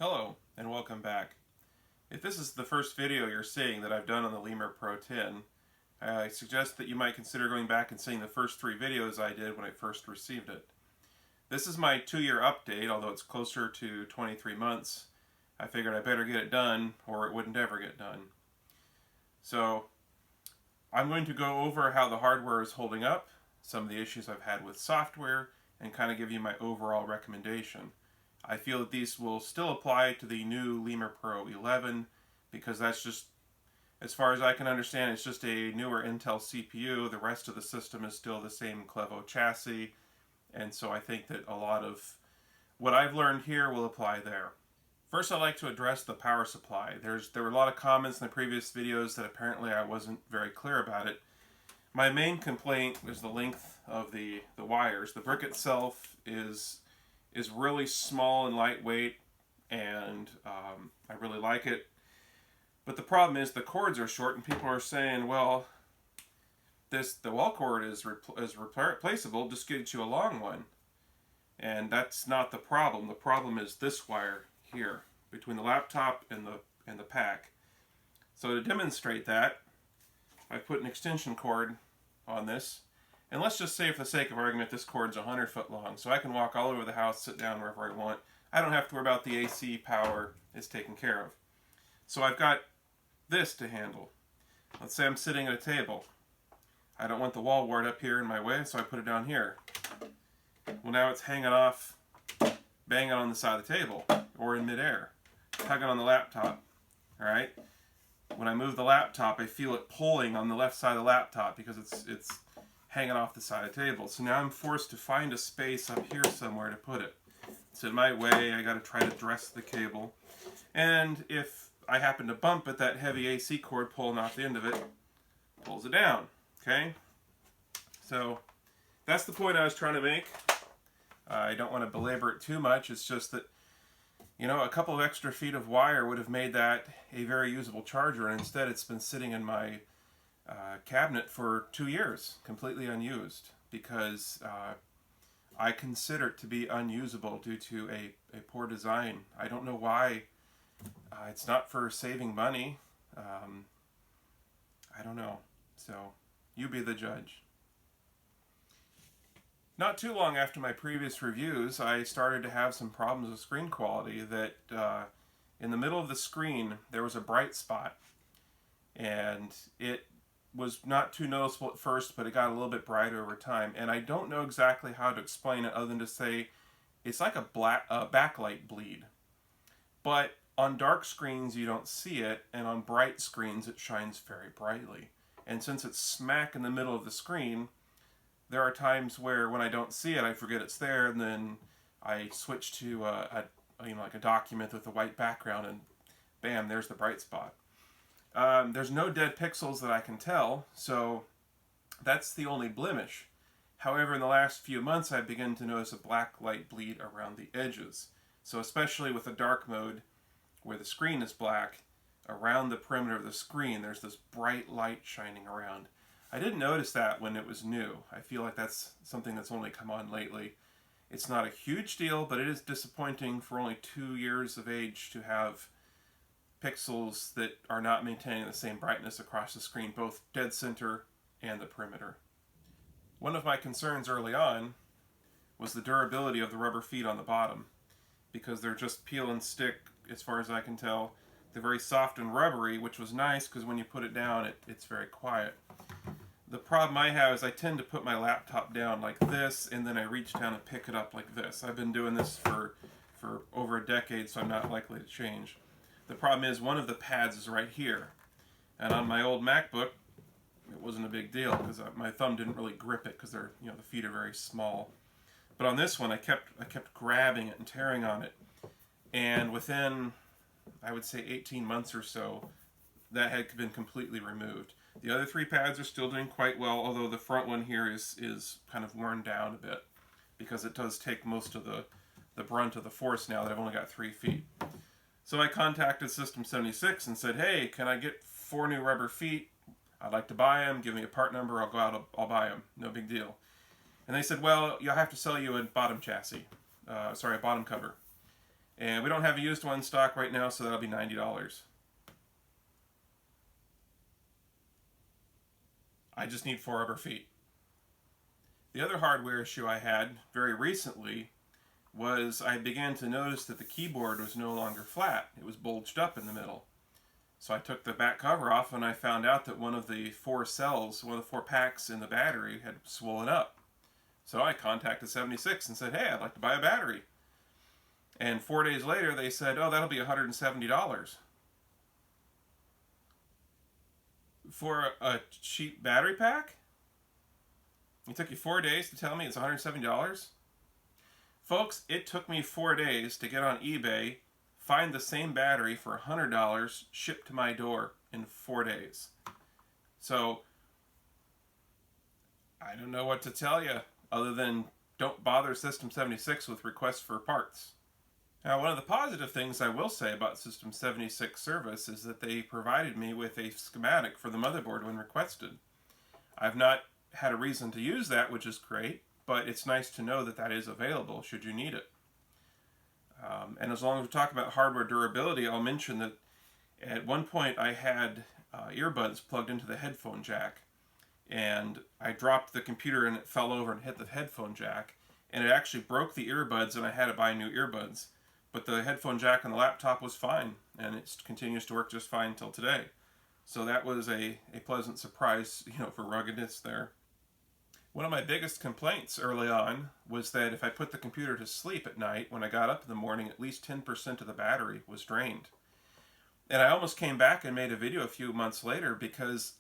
Hello, and welcome back. If this is the first video you're seeing that I've done on the Lemur Pro 10, I suggest that you might consider going back and seeing the first 3 videos I did when I first received it. This is my 2-year update, although it's closer to 23 months. I figured I better get it done, or it wouldn't ever get done. So, I'm going to go over how the hardware is holding up, some of the issues I've had with software, and kind of give you my overall recommendation. I feel that these will still apply to the new Lemur Pro 11 because that's just, as far as I can understand, it's just a newer Intel CPU. The rest of the system is still the same Clevo chassis, and so I think that a lot of what I've learned here will apply there. First, I'd like to address the power supply. There were a lot of comments in the previous videos that apparently I wasn't very clear about it. My main complaint was the length of the wires. The brick itself is really small and lightweight, and I really like it. But the problem is the cords are short, and people are saying, well, the wall cord is replaceable, just get you a long one. And that's not the problem. The problem is this wire here, between the laptop and the pack. So to demonstrate that, I put an extension cord on this. And let's just say, for the sake of argument, this cord's 100 foot long, so I can walk all over the house, sit down wherever I want. I don't have to worry about the AC power. It's taken care of. So I've got this to handle. Let's say I'm sitting at a table. I don't want the wall wart up here in my way, so I put it down here. Well, now it's hanging off, banging on the side of the table, or in midair, tugging on the laptop. All right? When I move the laptop, I feel it pulling on the left side of the laptop because it's hanging off the side of the table. So now I'm forced to find a space up here somewhere to put it. It's in my way. I got to try to dress the cable. And if I happen to bump it, that heavy AC cord pulling off the end of it pulls it down. Okay? So that's the point I was trying to make. I don't want to belabor it too much. It's just that, you know, a couple of extra feet of wire would have made that a very usable charger, and instead it's been sitting in my cabinet for 2 years, completely unused, because I consider it to be unusable due to a poor design. I don't know why. It's not for saving money. I don't know. So, you be the judge. Not too long after my previous reviews, I started to have some problems with screen quality that in the middle of the screen there was a bright spot, and it was not too noticeable at first, but it got a little bit brighter over time, and I don't know exactly how to explain it other than to say it's like a backlight bleed. But on dark screens you don't see it, and on bright screens it shines very brightly. And since it's smack in the middle of the screen, there are times where when I don't see it, I forget it's there, and then I switch to like a document with a white background, and bam, there's the bright spot. There's no dead pixels that I can tell, so that's the only blemish. However, in the last few months, I've begun to notice a black light bleed around the edges. So especially with the dark mode, where the screen is black, around the perimeter of the screen, there's this bright light shining around. I didn't notice that when it was new. I feel like that's something that's only come on lately. It's not a huge deal, but it is disappointing for only 2 years of age to have pixels that are not maintaining the same brightness across the screen, both dead center and the perimeter. One of my concerns early on was the durability of the rubber feet on the bottom, because they're just peel and stick as far as I can tell. They're very soft and rubbery, which was nice because when you put it down, it's very quiet. The problem I have is I tend to put my laptop down like this, and then I reach down and pick it up like this. I've been doing this for over a decade, so I'm not likely to change. The problem is one of the pads is right here, and on my old MacBook it wasn't a big deal because my thumb didn't really grip it because the feet are very small. But on this one I kept grabbing it and tearing on it, and within, I would say, 18 months or so, that had been completely removed. The other 3 pads are still doing quite well, although the front one here is kind of worn down a bit because it does take most of the brunt of the force now that I've only got 3 feet. So I contacted System76 and said, hey, can I get 4 new rubber feet? I'd like to buy them. Give me a part number. I'll go out. I'll buy them. No big deal. And they said, well, you'll have to sell you a bottom chassis. A bottom cover. And we don't have a used one in stock right now, so that'll be $90. I just need 4 rubber feet. The other hardware issue I had very recently was I began to notice that the keyboard was no longer flat. It was bulged up in the middle. So I took the back cover off and I found out that one of the 4 cells, one of the 4 packs in the battery had swollen up. So I contacted 76 and said, hey, I'd like to buy a battery. And 4 days later they said, oh, that'll be $170. For a cheap battery pack? It took you 4 days to tell me it's $170? Folks, it took me 4 days to get on eBay, find the same battery for $100, shipped to my door in 4 days. So, I don't know what to tell you other than don't bother System76 with requests for parts. Now, one of the positive things I will say about System76 service is that they provided me with a schematic for the motherboard when requested. I've not had a reason to use that, which is great, but it's nice to know that that is available should you need it. And as long as we talk about hardware durability, I'll mention that at one point I had earbuds plugged into the headphone jack, and I dropped the computer and it fell over and hit the headphone jack, and it actually broke the earbuds and I had to buy new earbuds. But the headphone jack on the laptop was fine, and it continues to work just fine until today. So that was a pleasant surprise, for ruggedness there. One of my biggest complaints early on was that if I put the computer to sleep at night, when I got up in the morning, at least 10% of the battery was drained. And I almost came back and made a video a few months later because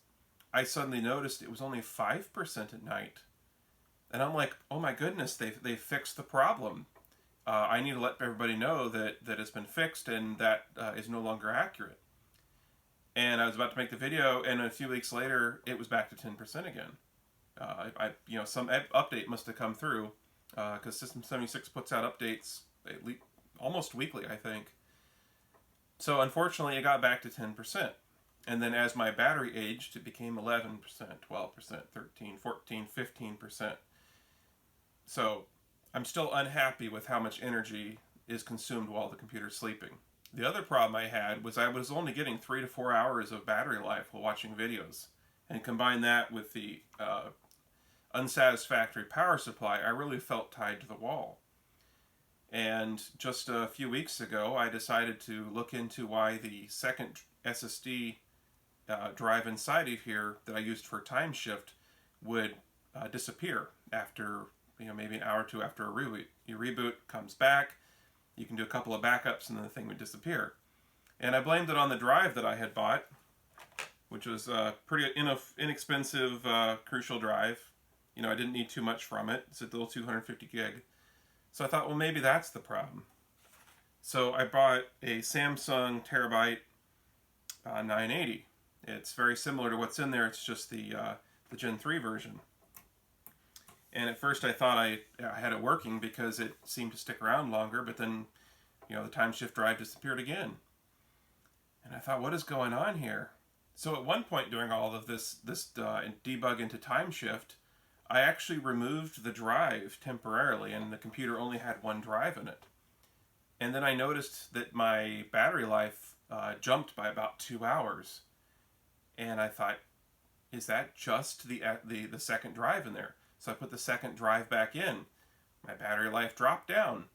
I suddenly noticed it was only 5% at night. And I'm like, oh my goodness, they fixed the problem. I need to let everybody know that it's been fixed and that is no longer accurate. And I was about to make the video, and a few weeks later, it was back to 10% again. Some update must have come through because System76 puts out updates almost weekly, I think. So unfortunately, it got back to 10%. And then as my battery aged, it became 11%, 12%, 13, 14, 15%. So I'm still unhappy with how much energy is consumed while the computer's sleeping. The other problem I had was I was only getting 3 to 4 hours of battery life while watching videos. And combine that with the unsatisfactory power supply, I really felt tied to the wall. And just a few weeks ago, I decided to look into why the second SSD drive inside of here that I used for time shift would disappear after maybe an hour or two after a reboot. You reboot, comes back, you can do a couple of backups, and then the thing would disappear. And I blamed it on the drive that I had bought, which was a pretty inexpensive Crucial drive. I didn't need too much from it. It's a little 250 gig. So I thought, well, maybe that's the problem. So I bought a Samsung Terabyte 980. It's very similar to what's in there. It's just the Gen 3 version. And at first I thought I had it working because it seemed to stick around longer, but then, the time shift drive disappeared again. And I thought, what is going on here? So at one point during all of this debug into time shift, I actually removed the drive temporarily, and the computer only had one drive in it. And then I noticed that my battery life jumped by about 2 hours. And I thought, is that just the second drive in there? So I put the second drive back in. My battery life dropped down.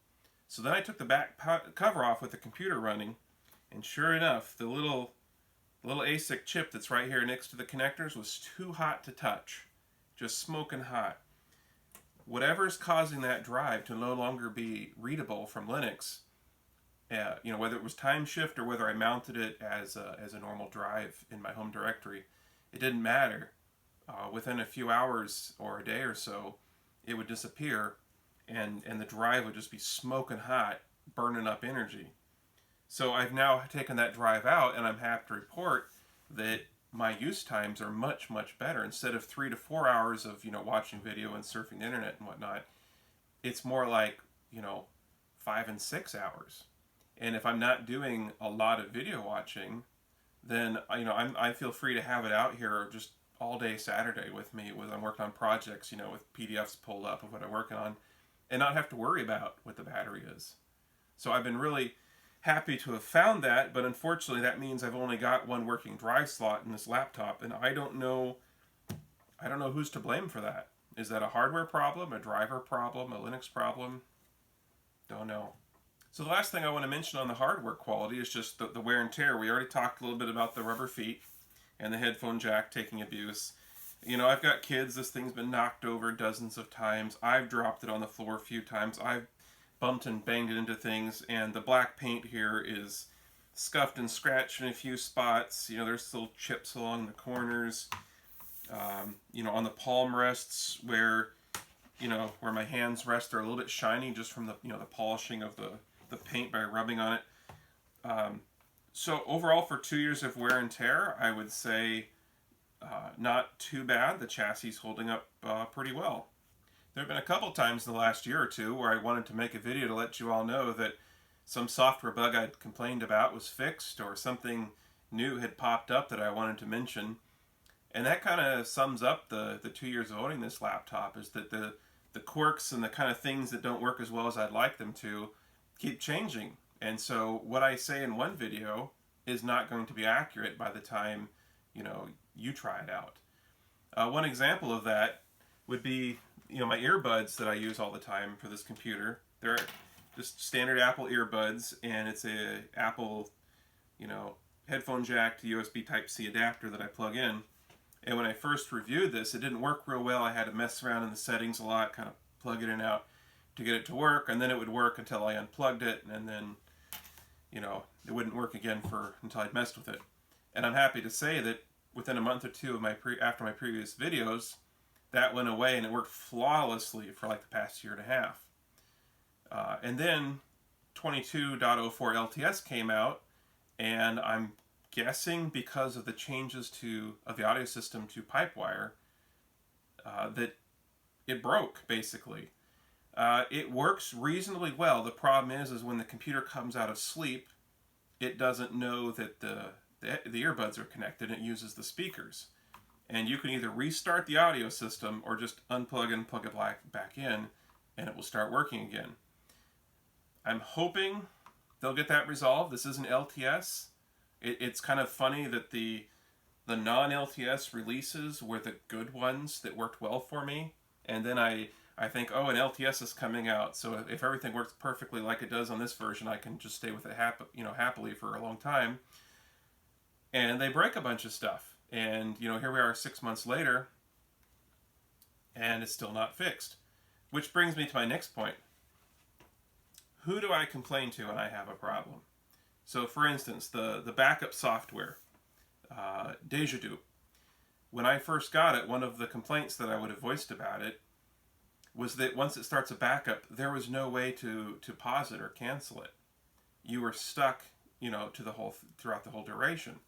So then I took the back cover off with the computer running, and sure enough, the little ASIC chip that's right here next to the connectors was too hot to touch. Just smoking hot. Whatever's causing that drive to no longer be readable from Linux, whether it was time shift or whether I mounted it as a normal drive in my home directory, it didn't matter. Within a few hours or a day or so, it would disappear, and the drive would just be smoking hot, burning up energy. So I've now taken that drive out, and I'm happy to report that my use times are much, much better. Instead of 3 to 4 hours of watching video and surfing the internet and whatnot, it's more like 5 and 6 hours. And if I'm not doing a lot of video watching, then I feel free to have it out here just all day Saturday with me when I'm working on projects, with PDFs pulled up of what I'm working on, and not have to worry about what the battery is. So I've been really happy to have found that, but unfortunately that means I've only got one working drive slot in this laptop, and I don't know who's to blame for that. Is that a hardware problem, a driver problem, a Linux problem? Don't know. So the last thing I want to mention on the hardware quality is just the wear and tear. We already talked a little bit about the rubber feet and the headphone jack taking abuse. You know, I've got kids. This thing's been knocked over dozens of times. I've dropped it on the floor a few times. I've bumped and banged it into things, and the black paint here is scuffed and scratched in a few spots. You know, there's little chips along the corners. You know, on the palm rests where, you know, where my hands rest are a little bit shiny just from the, you know, the polishing of the paint by rubbing on it. So overall, for 2 years of wear and tear, I would say not too bad. The chassis is holding up pretty well. There have been a couple times in the last year or two where I wanted to make a video to let you all know that some software bug I'd complained about was fixed, or something new had popped up that I wanted to mention. And that kind of sums up the 2 years of owning this laptop, is that the quirks and the kind of things that don't work as well as I'd like them to keep changing. And so what I say in one video is not going to be accurate by the time, you know, you try it out. One example of that would be, you know, my earbuds that I use all the time for this computer. They're just standard Apple earbuds, and it's a Apple, you know, headphone jack to USB Type-C adapter that I plug in. And when I first reviewed this, it didn't work real well. I had to mess around in the settings a lot, kind of plug it in and out to get it to work, and then it would work until I unplugged it, and then, you know, it wouldn't work again until I'd messed with it. And I'm happy to say that within a month or two of after my previous videos, that went away, and it worked flawlessly for like the past year and a half. And then 22.04 LTS came out, and I'm guessing because of the changes of the audio system to Pipewire, that it broke, basically. It works reasonably well. The problem is when the computer comes out of sleep, it doesn't know that the earbuds are connected, and it uses the speakers. And you can either restart the audio system or just unplug and plug it back in, and it will start working again. I'm hoping they'll get that resolved. This isn't LTS. It's kind of funny that the non-LTS releases were the good ones that worked well for me. And then I think, oh, an LTS is coming out, so if everything works perfectly like it does on this version, I can just stay with it happily for a long time. And they break a bunch of stuff. And, you know, here we are 6 months later, and it's still not fixed. Which brings me to my next point. Who do I complain to when I have a problem? So, for instance, the backup software, DejaDupe. When I first got it, one of the complaints that I would have voiced about it was that once it starts a backup, there was no way to pause it or cancel it. You were stuck, you know, throughout the whole duration.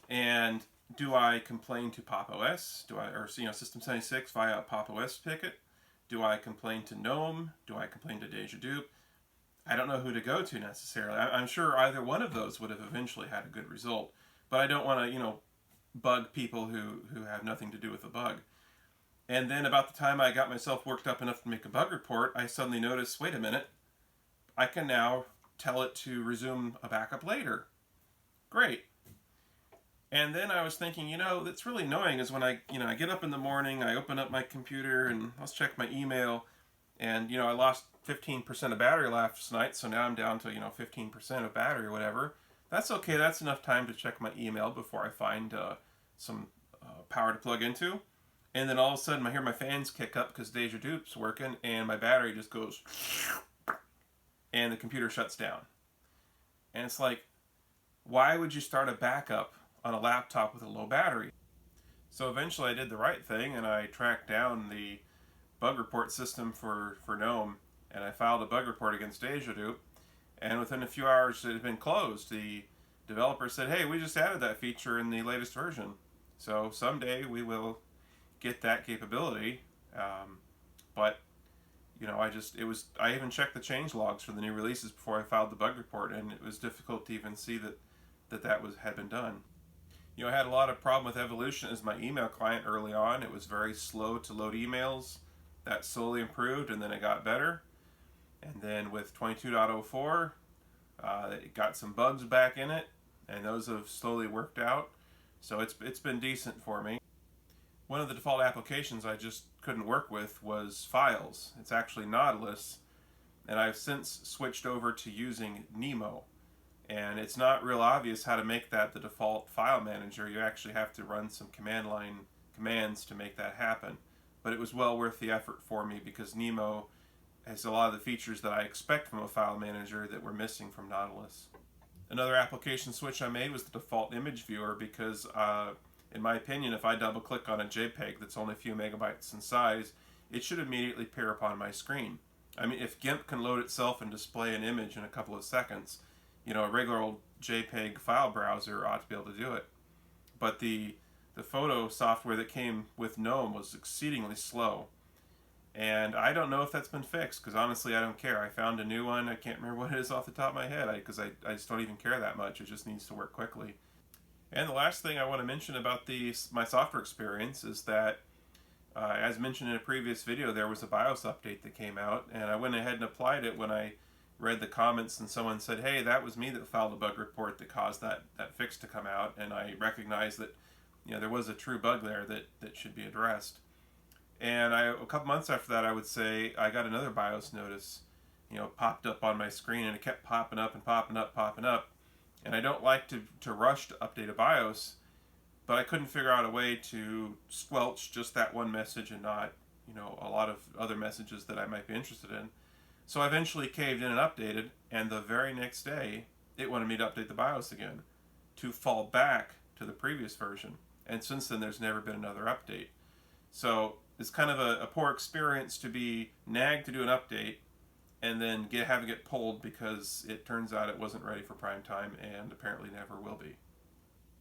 And do I complain to Pop! OS? Or System76 via a Pop! OS ticket? Do I complain to Gnome? Do I complain to DejaDupe? I don't know who to go to necessarily. I'm sure either one of those would have eventually had a good result, but I don't want to, you know, bug people who have nothing to do with the bug. And then about the time I got myself worked up enough to make a bug report, I suddenly noticed, wait a minute, I can now tell it to resume a backup later. Great. And then I was thinking, you know, that's really annoying is when I get up in the morning, I open up my computer and let's check my email, and, you know, I lost 15% of battery last night, so now I'm down to, you know, 15% of battery or whatever. That's okay. That's enough time to check my email before I find some power to plug into. And then all of a sudden I hear my fans kick up because DejaDupe's working, and my battery just goes, and the computer shuts down. And it's like, why would you start a backup on a laptop with a low battery? So eventually I did the right thing, and I tracked down the bug report system for Gnome, and I filed a bug report against DejaDupe, and within a few hours it had been closed. The developer said, hey, we just added that feature in the latest version, so someday we will get that capability. But you know, I even checked the change logs for the new releases before I filed the bug report, and it was difficult to even see that had been done. You know, I had a lot of problem with Evolution as my email client early on. It was very slow to load emails. That slowly improved, and then it got better. And then with 22.04, it got some bugs back in it, and those have slowly worked out. So it's been decent for me. One of the default applications I just couldn't work with was files. It's actually Nautilus, and I've since switched over to using Nemo. And it's not real obvious how to make that the default file manager. You actually have to run some command line commands to make that happen. But it was well worth the effort for me because Nemo has a lot of the features that I expect from a file manager that were missing from Nautilus. Another application switch I made was the default image viewer because, in my opinion, if I double click on a JPEG that's only a few megabytes in size, it should immediately appear upon my screen. I mean, if GIMP can load itself and display an image in a couple of seconds, you know, a regular old JPEG file browser ought to be able to do it. But the photo software that came with Gnome was exceedingly slow. And I don't know if that's been fixed, because honestly I don't care. I found a new one. I can't remember what it is off the top of my head, because I just don't even care that much. It just needs to work quickly. And the last thing I want to mention about my software experience is that, as mentioned in a previous video, there was a BIOS update that came out, and I went ahead and applied it when I read the comments and someone said, hey, that was me that filed a bug report that caused that fix to come out, and I recognized that, you know, there was a true bug there that should be addressed. And a couple months after that, I would say, I got another BIOS notice, you know, popped up on my screen, and it kept popping up and popping up, popping up. And I don't like to rush to update a BIOS, but I couldn't figure out a way to squelch just that one message and not, you know, a lot of other messages that I might be interested in. So I eventually caved in and updated, and the very next day, it wanted me to update the BIOS again to fall back to the previous version. And since then, there's never been another update. So it's kind of a poor experience to be nagged to do an update and then have it get pulled because it turns out it wasn't ready for prime time and apparently never will be.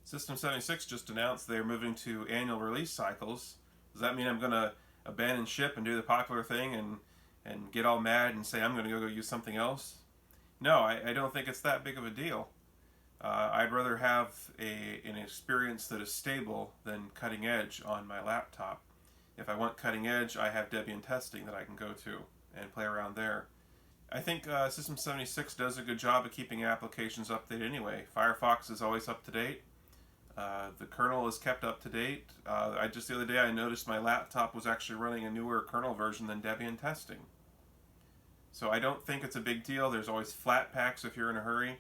System76 just announced they're moving to annual release cycles. Does that mean I'm going to abandon ship and do the popular thing and get all mad and say I'm going to go use something else? No, I don't think it's that big of a deal. I'd rather have an experience that is stable than cutting edge on my laptop. If I want cutting edge, I have Debian testing that I can go to and play around there. I think System76 does a good job of keeping applications updated anyway. Firefox is always up to date. The kernel is kept up to date. Just the other day I noticed my laptop was actually running a newer kernel version than Debian testing. So I don't think it's a big deal. There's always flat packs if you're in a hurry.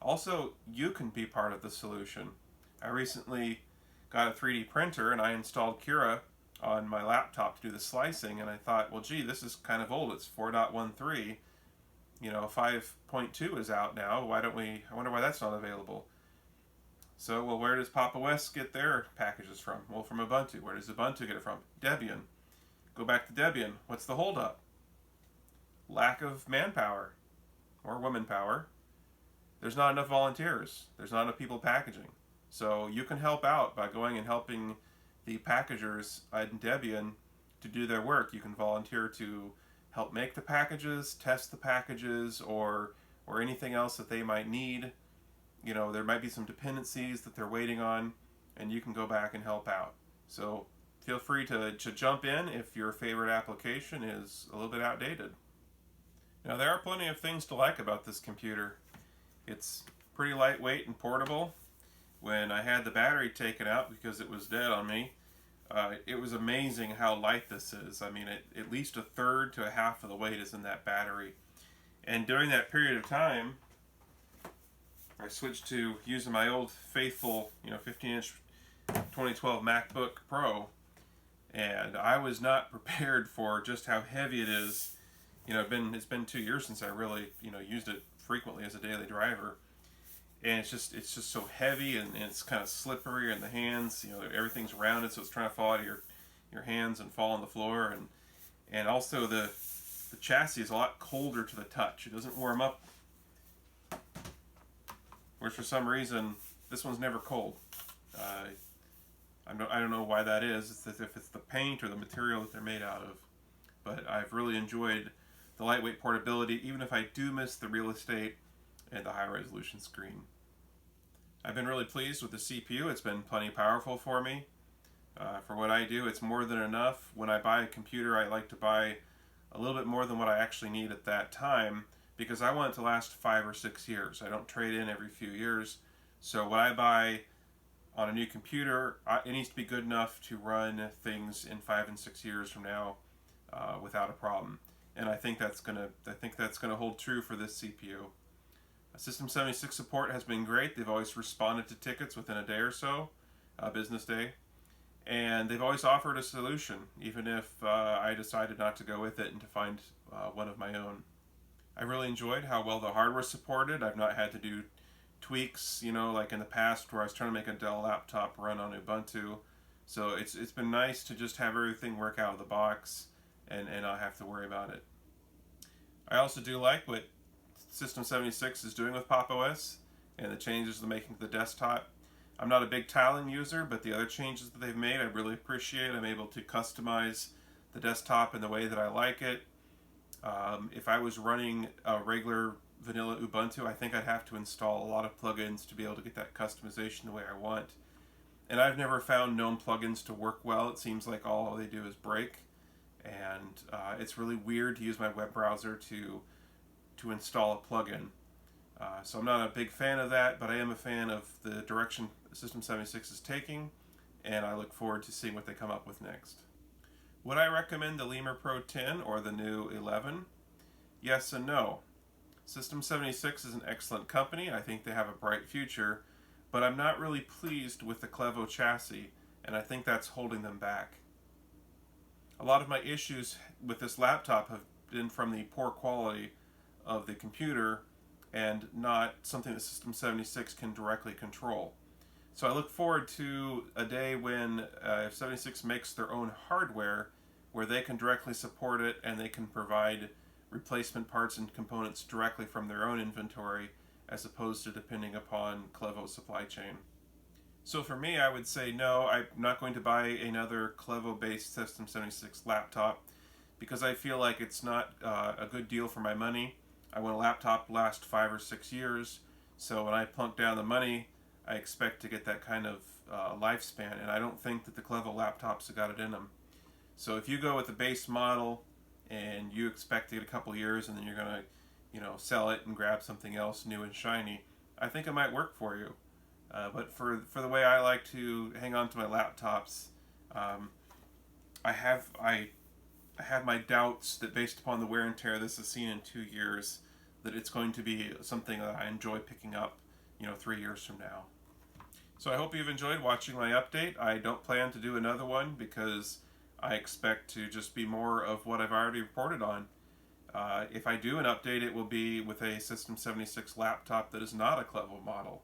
Also, you can be part of the solution. I recently got a 3D printer and I installed Cura on my laptop to do the slicing, and I thought, well, gee, this is kind of old. It's 4.13. You know, 5.2 is out now. I wonder why that's not available. So, well, where does Papa West get their packages from? Well, from Ubuntu. Where does Ubuntu get it from? Debian. Go back to Debian. What's the holdup? Lack of manpower or woman power. There's not enough volunteers. There's not enough people packaging. So you can help out by going and helping the packagers in Debian to do their work. You can volunteer to help make the packages, test the packages, or anything else that they might need. You know, there might be some dependencies that they're waiting on, and you can go back and help out. So feel free to jump in if your favorite application is a little bit outdated. Now, there are plenty of things to like about this computer. It's pretty lightweight and portable. When I had the battery taken out because it was dead on me, it was amazing how light this is. I mean, at least a third to a half of the weight is in that battery. And during that period of time, I switched to using my old faithful, 15-inch 2012 MacBook Pro, and I was not prepared for just how heavy it is. You know, it's been 2 years since I really, used it frequently as a daily driver. And it's just so heavy, and it's kind of slippery in the hands. Everything's rounded, so it's trying to fall out of your hands and fall on the floor. And also the chassis is a lot colder to the touch. It doesn't warm up. Whereas for some reason, this one's never cold. I don't know why that is. It's as if it's the paint or the material that they're made out of. But I've really enjoyed the lightweight portability, even if I do miss the real estate and the high resolution screen. I've been really pleased with the CPU. It's been plenty powerful for me. For what I do, it's more than enough. When I buy a computer, I like to buy a little bit more than what I actually need at that time, because I want it to last 5 or 6 years. I don't trade in every few years. So what I buy on a new computer, it needs to be good enough to run things in 5 and 6 years from now without a problem. And I think that's gonna hold true for this CPU. System76 support has been great. They've always responded to tickets within a day or so, business day, and they've always offered a solution, even if I decided not to go with it and to find one of my own. I really enjoyed how well the hardware supported. I've not had to do tweaks, like in the past where I was trying to make a Dell laptop run on Ubuntu. So it's been nice to just have everything work out of the box and not have to worry about it. I also do like what System76 is doing with Pop! OS and the changes they're making to the desktop. I'm not a big tiling user, but the other changes that they've made I really appreciate. I'm able to customize the desktop in the way that I like it. If I was running a regular vanilla Ubuntu, I think I'd have to install a lot of plugins to be able to get that customization the way I want. And I've never found Gnome plugins to work well. It seems like all they do is break. And it's really weird to use my web browser to install a plugin. So I'm not a big fan of that, but I am a fan of the direction System76 is taking, and I look forward to seeing what they come up with next. Would I recommend the Lemur Pro 10 or the new 11? Yes and no. System76 is an excellent company. I think they have a bright future, but I'm not really pleased with the Clevo chassis, and I think that's holding them back. A lot of my issues with this laptop have been from the poor quality of the computer and not something that System76 can directly control. So I look forward to a day when if 76 makes their own hardware where they can directly support it and they can provide replacement parts and components directly from their own inventory as opposed to depending upon Clevo's supply chain. So for me, I would say no, I'm not going to buy another Clevo-based System76 laptop because I feel like it's not a good deal for my money. I want a laptop to last 5 or 6 years, so when I plunk down the money, I expect to get that kind of lifespan, and I don't think that the Clevo laptops have got it in them. So if you go with the base model and you expect to get a couple years and then you're going to, sell it and grab something else new and shiny, I think it might work for you. But for the way I like to hang on to my laptops, I have my doubts that based upon the wear and tear this is seen in 2 years, that it's going to be something that I enjoy picking up, 3 years from now. So I hope you've enjoyed watching my update. I don't plan to do another one because I expect to just be more of what I've already reported on. If I do an update, it will be with a System76 laptop that is not a Clevo model.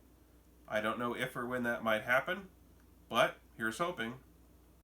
I don't know if or when that might happen, but here's hoping.